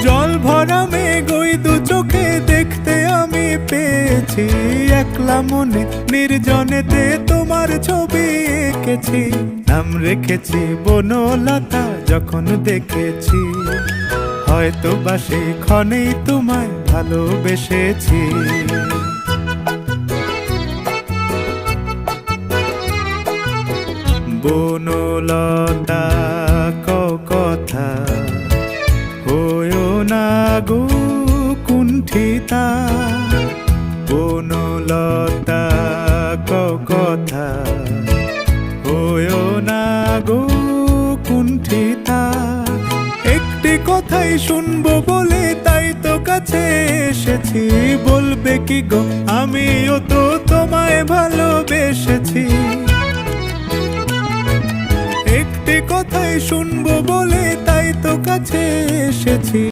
জল ভরা মেঘ ওই দু চোখে দেখতে আমি পেয়েছি, একলা মনে নির্জনেতে তোমার ছবি এঁকেছি। নাম রেখেছি বনলতা যখন দেখেছি, হয়তো বা সেই ক্ষণেই তোমায় ভালোবেসেছি। বনলতা কথা হয়ো না গো কুণ্ঠিতা, বনলতা কথা হয়ো না গো কুণ্ঠিতা। একটি কথাই শুনবো বলে তাই তো কাছে এসেছি, বলবে কি গো আমিও তো তোমায় ভালোবেসেছি। একটি কথাই শুনবো বলে তাই তো কাছে এসেছি।